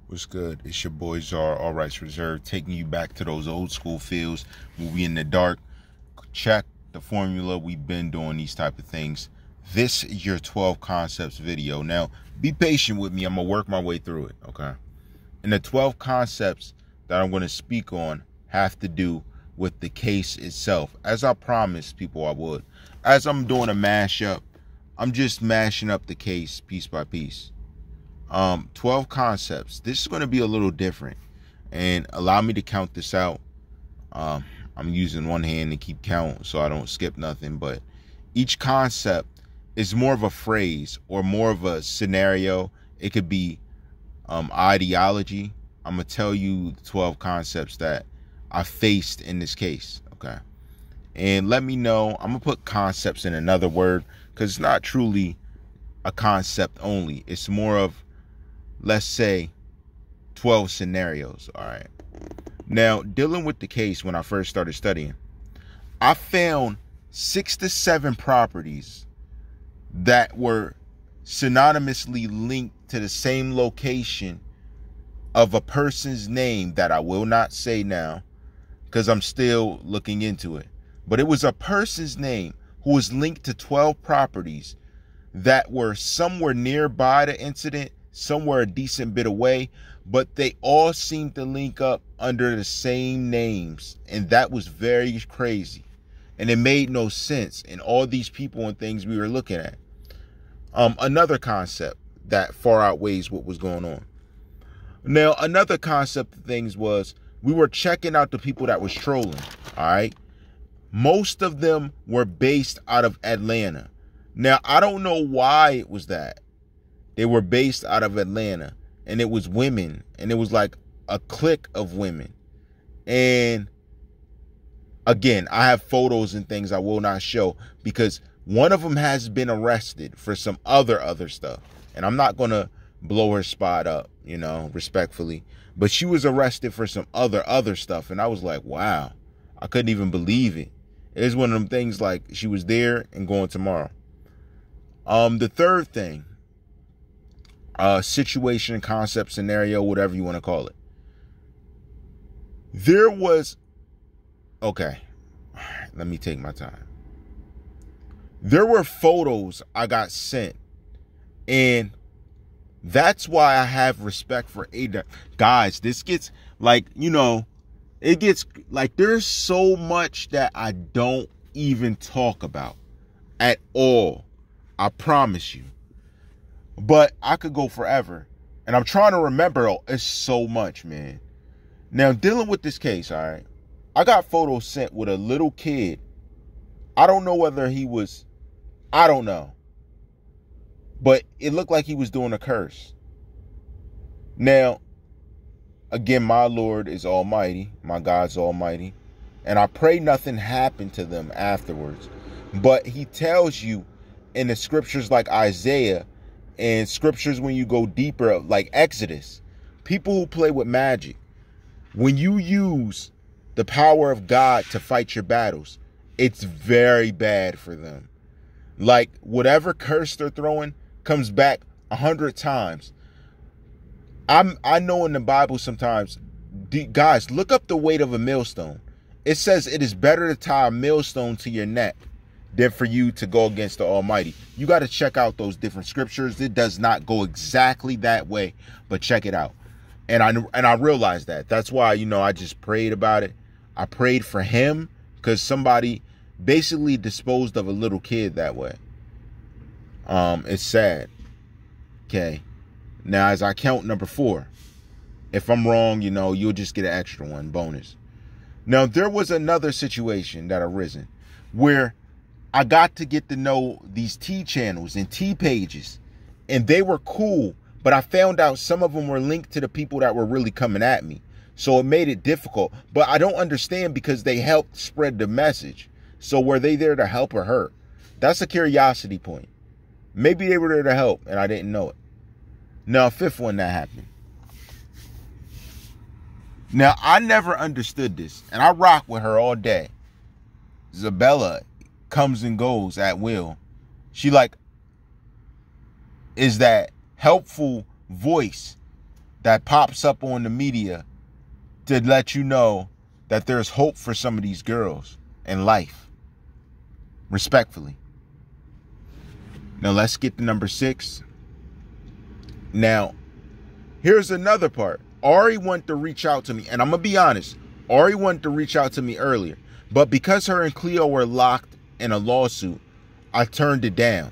What's good? It's your boy Czar, All Rights Reserved, taking you back to those old school fields when we in the dark. Check the formula. We've been doing these type of things. This is your 12 concepts video. Now, be patient with me. I'm going to work my way through it, okay? And the 12 concepts that I'm going to speak on have to do with the case itself. As I promised people I would. As I'm doing a mashup, I'm just mashing up the case piece by piece. 12 concepts. This is going to be a little different, and allow me to count this out. I'm using one hand to keep count so I don't skip nothing, but each concept is more of a phrase or more of a scenario. It could be ideology. I'm gonna tell you the 12 concepts that I faced in this case, okay? And let me know. I'm gonna put concepts in another word because it's not truly a concept only. It's more of, let's say, 12 scenarios. All right. Now, dealing with the case, when I first started studying, I found 6 to 7 properties that were synonymously linked to the same location of a person's name that I will not say now because I'm still looking into it. But it was a person's name who was linked to 12 properties that were somewhere nearby the incident, somewhere a decent bit away, but they all seemed to link up under the same names, and that was very crazy, and it made no sense in all these people and things we were looking at. Another concept that far outweighs what was going on. Now, another concept of things was we were checking out the people that was trolling. All right, most of them were based out of Atlanta. Now, I don't know why it was that. They were based out of Atlanta, and it was women, and it was like a clique of women. And again, I have photos and things I will not show because one of them has been arrested for some other stuff. And I'm not going to blow her spot up, you know, respectfully. But she was arrested for some other stuff. And I was like, wow, I couldn't even believe it. It was one of them things like she was there and going tomorrow. The third thing, situation, concept, scenario, whatever you want to call it. There was, okay, let me take my time. There were photos I got sent, and that's why I have respect for Ada. Guys, this gets like, you know, it gets like there's so much that I don't even talk about at all. I promise you. But I could go forever. And I'm trying to remember. Oh, it's so much, man. Now, dealing with this case, all right, I got photos sent with a little kid. I don't know whether he was, I don't know. But it looked like he was doing a curse. Now, again, my Lord is almighty. My God's almighty. And I pray nothing happened to them afterwards. But he tells you in the scriptures like Isaiah, and scriptures when you go deeper, like Exodus, people who play with magic, when you use the power of God to fight your battles, it's very bad for them. Like whatever curse they're throwing comes back 100 times. I know in the Bible sometimes, guys, look up the weight of a millstone. It says it is better to tie a millstone to your neck than for you to go against the Almighty. You got to check out those different scriptures. It does not go exactly that way, but check it out. And I realized that. That's why, you know, I just prayed about it. I prayed for him because somebody basically disposed of a little kid that way. It's sad. Okay. Now, as I count number 4, if I'm wrong, you know, you'll just get an extra one, bonus. Now, there was another situation that arisen where I got to get to know these T channels and T pages, and they were cool, but I found out some of them were linked to the people that were really coming at me. So it made it difficult, but I don't understand because they helped spread the message. So were they there to help or hurt? That's a curiosity point. Maybe they were there to help and I didn't know it. Now, a fifth one that happened. Now, I never understood this, and I rock with her all day. Zabella comes and goes at will. She like is that helpful voice that pops up on the media to let you know that there's hope for some of these girls in life. Respectfully. Now let's get to number 6. Now, here's another part. Ari wanted to reach out to me, and I'm going to be honest. Ari wanted to reach out to me earlier, but because her and Cleo were locked in a lawsuit, I turned it down.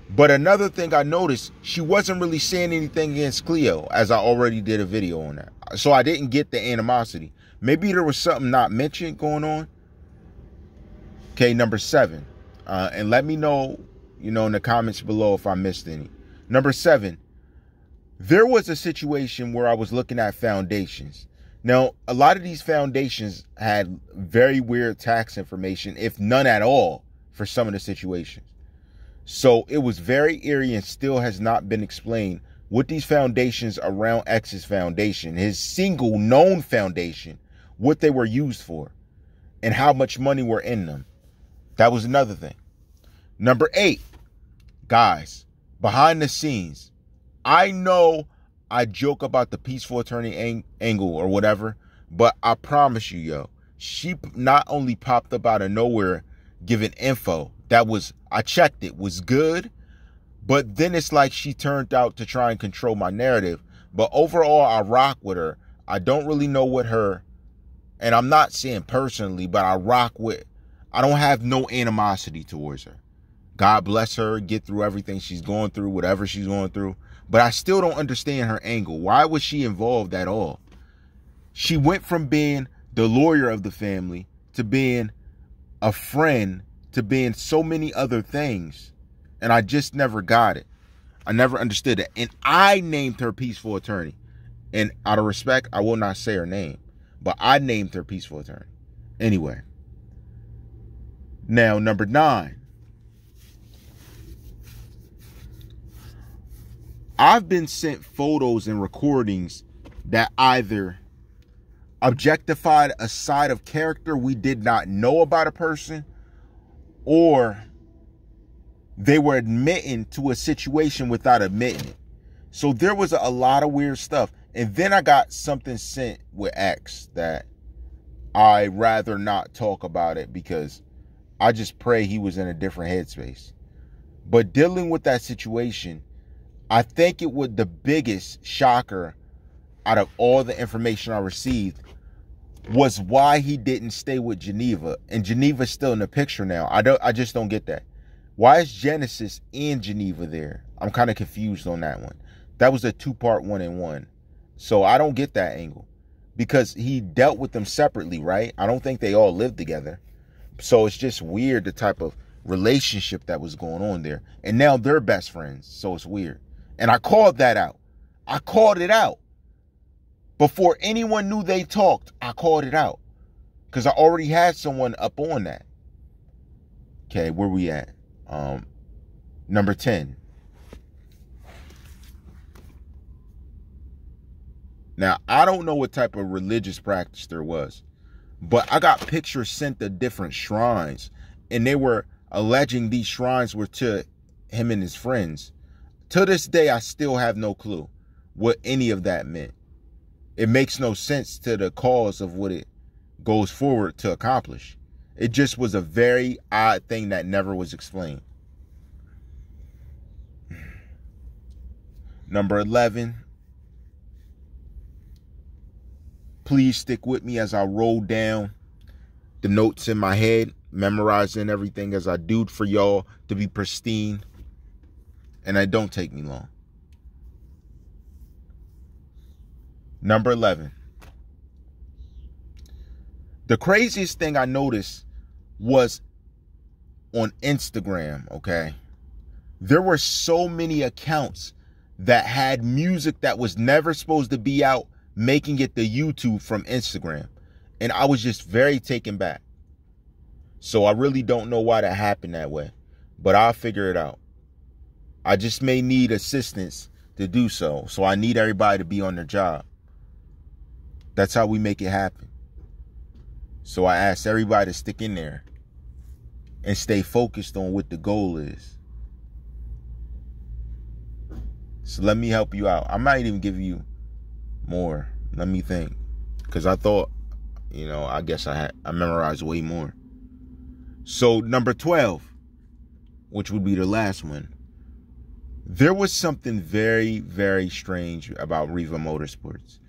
But another thing I noticed, she wasn't really saying anything against Cleo, as I already did a video on that. So I didn't get the animosity. Maybe there was something not mentioned going on. Okay, number 7. And let me know, in the comments below if I missed any. Number 7. There was a situation where I was looking at foundations. Now, a lot of these foundations had very weird tax information, if none at all, for some of the situations. So it was very eerie and still has not been explained what these foundations around X's foundation, his single known foundation, what they were used for and how much money were in them. That was another thing. Number 8, guys, behind the scenes, I know I joke about the peaceful attorney angle or whatever, but I promise you, yo, she not only popped up out of nowhere giving info that was, I checked it, was good, but then it's like she turned out to try and control my narrative. But overall, I rock with her. I don't really know what her, and I'm not saying personally, but I rock with, I don't have no animosity towards her. God bless her, get through everything she's going through, whatever she's going through. But I still don't understand her angle. Why was she involved at all? She went from being the lawyer of the family to being a friend to being so many other things. And I just never got it. I never understood it. And I named her peaceful attorney. And out of respect, I will not say her name. But I named her peaceful attorney. Anyway. Now, number 9. I've been sent photos and recordings that either objectified a side of character we did not know about a person, or they were admitting to a situation without admitting it. So there was a lot of weird stuff. And then I got something sent with X that I rather not talk about it because I just pray he was in a different headspace. But dealing with that situation, I think it was the biggest shocker out of all the information I received was why he didn't stay with Geneva. And Geneva's still in the picture now. I just don't get that. Why is Genesis and Geneva there? I'm kind of confused on that one. That was a 2-part 1-in-1. So I don't get that angle. Because he dealt with them separately, right? I don't think they all lived together. So it's just weird the type of relationship that was going on there. And now they're best friends. So it's weird. And I called that out. I called it out. Before anyone knew they talked, I called it out. Because I already had someone up on that. Okay, where we at? Number 10. Now, I don't know what type of religious practice there was. But I got pictures sent to different shrines. And they were alleging these shrines were to him and his friends. To this day, I still have no clue what any of that meant. It makes no sense to the cause of what it goes forward to accomplish. It just was a very odd thing that never was explained. Number 11. Please stick with me as I roll down the notes in my head, memorizing everything as I do for y'all to be pristine. And it don't take me long. Number 11. The craziest thing I noticed was on Instagram, okay? There were so many accounts that had music that was never supposed to be out, making it to YouTube from Instagram. And I was just very taken back. So I really don't know why that happened that way. But I'll figure it out. I just may need assistance to do so. So I need everybody to be on their job. That's how we make it happen. So I ask everybody to stick in there and stay focused on what the goal is. So let me help you out. I might even give you More. Let me think. Because I thought, I guess I memorized way more. So number 12, which would be the last one. There was something very, very strange about Riva Motorsports.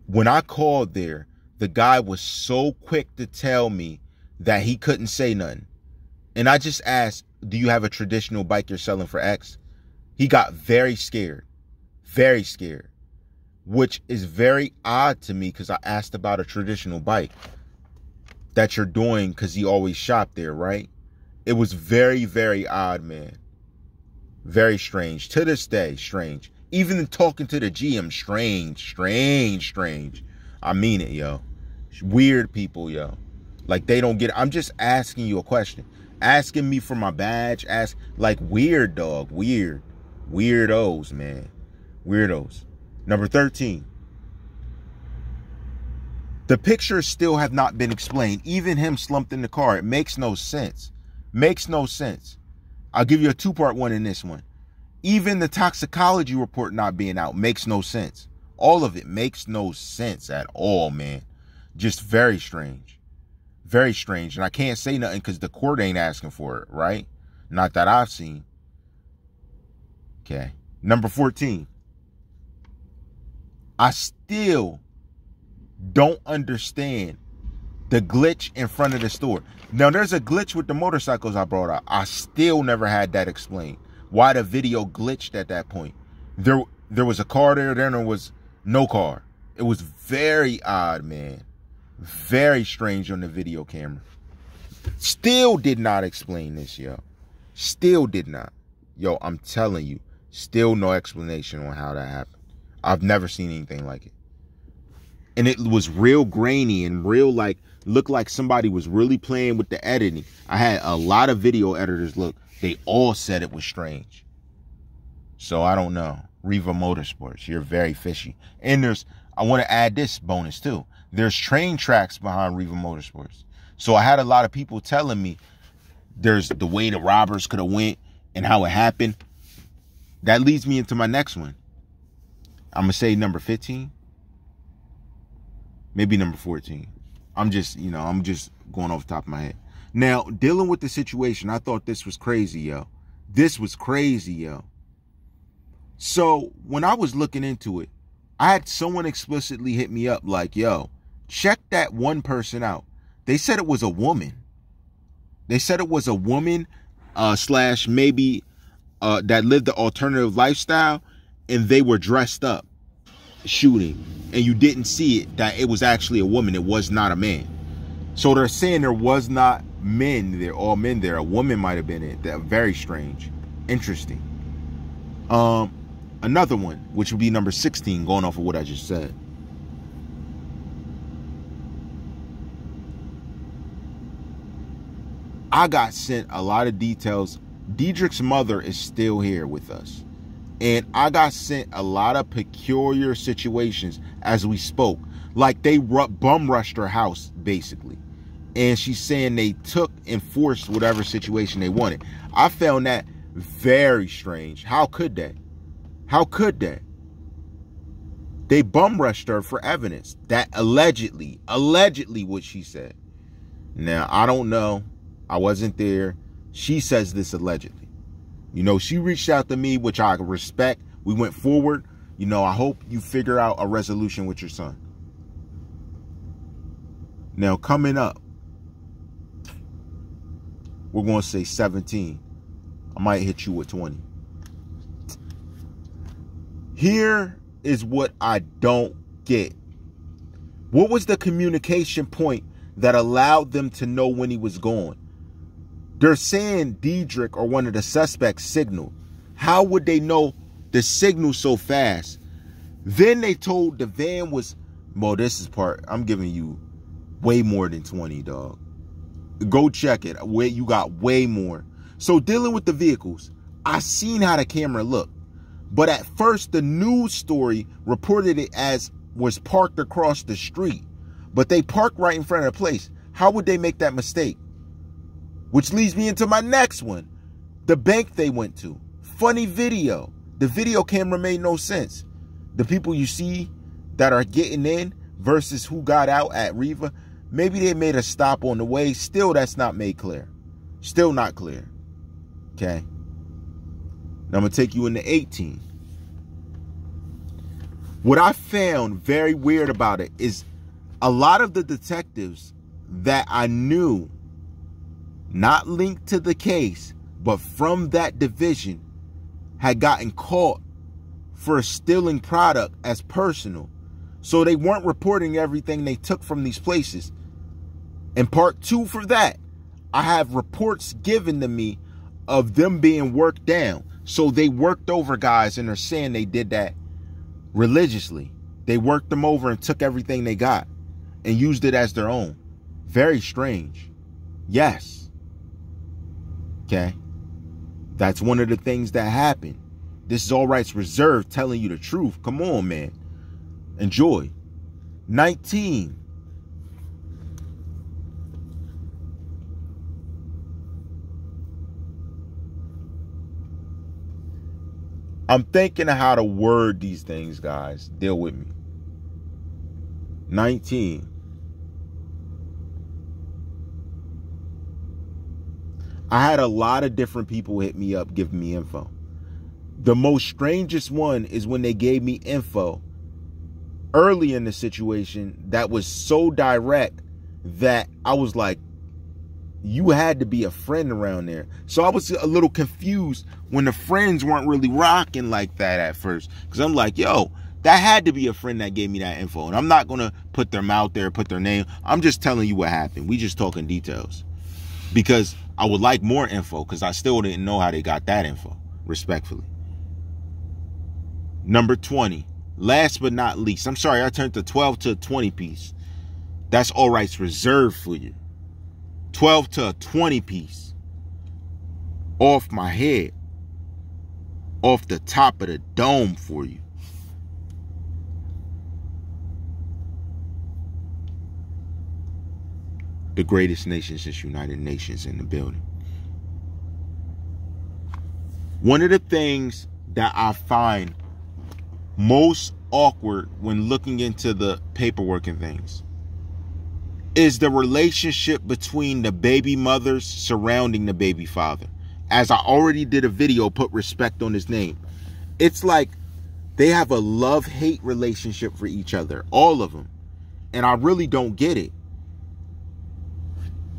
When I called there, the guy was so quick to tell me that he couldn't say nothing. And I just asked, do you have a traditional bike you're selling for X? He got very scared. Very scared. Which is very odd to me because I asked about a traditional bike that you're doing because he always shopped there, right? It was very, very odd, man. Very strange. To this day, strange. Even talking to the GM, strange. I mean it, yo. Weird people, yo. Like, they don't get it. I'm just asking you a question. Asking me for my badge. Like, weird, dog. Weird. Weirdos, man. Weirdos. Number 13. The pictures still have not been explained. Even him slumped in the car. It makes no sense. Makes no sense. I'll give you a two-part one in this one. Even the toxicology report not being out makes no sense. All of it makes no sense at all, man. Just very strange. Very strange. And I can't say nothing because the court ain't asking for it, right? Not that I've seen. Okay. Number 14. I still don't understand the glitch in front of the store. Now, there's a glitch with the motorcycles I brought up. I still never had that explained. Why the video glitched at that point. There was a car there, then there was no car. It was very odd, man. Very strange on the video camera. Still did not explain this, yo. Still did not. Yo, I'm telling you, still no explanation on how that happened. I've never seen anything like it. And it was real grainy and real, like, looked like somebody was really playing with the editing. I had a lot of video editors look. They all said it was strange. So I don't know. Riva Motorsports, you're very fishy. And I want to add this bonus too. There's train tracks behind Riva Motorsports. So I had a lot of people telling me there's the way the robbers could have went and how it happened. That leads me into my next one. I'm going to say number 15. Maybe number 14. I'm just going off the top of my head. Now, dealing with the situation, I thought this was crazy, yo. This was crazy, yo. So, when I was looking into it, I had someone explicitly hit me up like, yo, check that one person out. They said it was a woman. They said it was a woman slash maybe that lived the alternative lifestyle, and they were dressed up shooting. And you didn't see it, that it was actually a woman. It was not a man. So they're saying there was not men there, all men there. A woman might have been it. That very strange. Interesting. Another one, which would be number 16, going off of what I just said. I got sent a lot of details. Diedrich's mother is still here with us. And I got sent a lot of peculiar situations as we spoke. Like they bum rushed her house, basically. And she's saying they took and forced whatever situation they wanted. I found that very strange. How could they? How could they? They bum rushed her for evidence. That allegedly what she said. Now, I don't know. I wasn't there. She says this allegedly. You know, she reached out to me, which I respect. We went forward. You know, I hope you figure out a resolution with your son. Now, coming up, we're going to say 17. I might hit you with 20. Here is what I don't get. What was the communication point that allowed them to know when he was gone? They're saying Diedrich or one of the suspects signaled. How would they know the signal so fast? Then they told the van was, well, this is part, I'm giving you way more than 20, dog. Go check it. You got way more. So dealing with the vehicles, I seen how the camera looked. But at first, the news story reported it as was parked across the street. But they parked right in front of the place. How would they make that mistake? Which leads me into my next one. The bank they went to. Funny video. The video camera made no sense. The people you see that are getting in versus who got out at Riva, maybe they made a stop on the way. Still, that's not made clear. Still not clear. Okay. Now I'm going to take you into 18. What I found very weird about it is a lot of the detectives that I knew, not linked to the case, but from that division, had gotten caught for stealing product as personal. So they weren't reporting everything they took from these places. And part 2 for that, I have reports given to me of them being worked down. So they worked over guys and are saying they did that religiously. They worked them over and took everything they got and used it as their own. Very strange. Yes. Okay. That's one of the things that happened. This is All Rights Reserved, telling you the truth. Come on, man. Enjoy. 19. I'm thinking of how to word these things, guys. Deal with me. 19. I had a lot of different people hit me up, giving me info. The most strangest one is when they gave me info early in the situation that was so direct that I was like, you had to be a friend around there. So I was a little confused when the friends weren't really rocking like that at first. Because I'm like, yo, that had to be a friend that gave me that info. And I'm not going to put them out there, put their name. I'm just telling you what happened. We just talking details. Because I would like more info, because I still didn't know how they got that info, respectfully. Number 20. Last but not least. I'm sorry, I turned the 12 to a 20 piece. That's All Rights Reserved for you. 12 to a 20 piece. Off my head. Off the top of the dome for you. The greatest nation since United Nations in the building. One of the things that I find most awkward when looking into the paperwork and things is the relationship between the baby mothers surrounding the baby father. As I already did a video, put respect on his name. It's like they have a love-hate relationship for each other, all of them. And I really don't get it.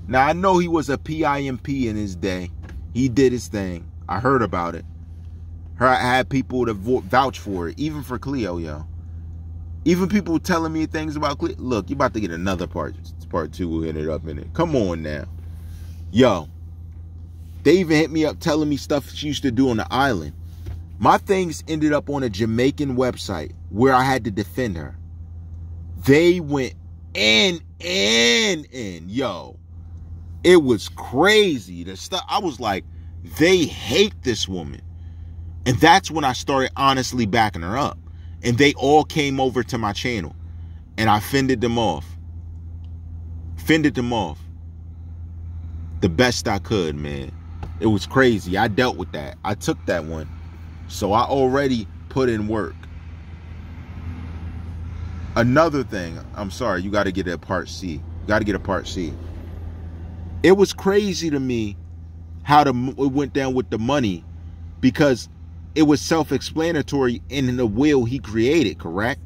Now, I know he was a PIMP in his day. He did his thing. I heard about it. I had people to vouch for it, even for Cleo, yo. Even people telling me things about Cleo. Look, you about to get another part. It's part 2. We'll hit it up in it. Come on now. Yo. They even hit me up telling me stuff she used to do on the island. My things ended up on a Jamaican website where I had to defend her. They went in. Yo. It was crazy. The stuff, I was like, they hate this woman. And that's when I started honestly backing her up. And they all came over to my channel. And I fended them off. Fended them off. The best I could, man. It was crazy. I dealt with that. I took that one. So I already put in work. Another thing. I'm sorry. You got to get a part C. You got to get a part C. It was crazy to me how it went down with the money, because it was self-explanatory in the will he created, correct?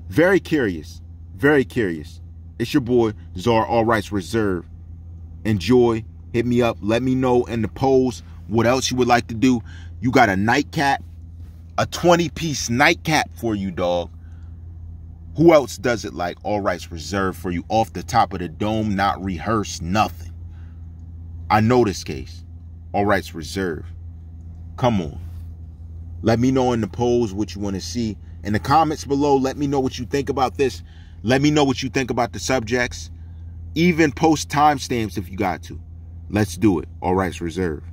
Very curious. Very curious. It's your boy, Czar, All Rights Reserved. Enjoy. Hit me up. Let me know in the polls what else you would like to do. You got a nightcap, a 20-piece nightcap for you, dog. Who else does it like All Rights Reserved for you, off the top of the dome, not rehearsed, nothing? I know this case. All Rights Reserved. Come on. Let me know in the polls what you want to see. In the comments below, let me know what you think about this. Let me know what you think about the subjects. Even post timestamps if you got to. Let's do it. All Rights Reserved.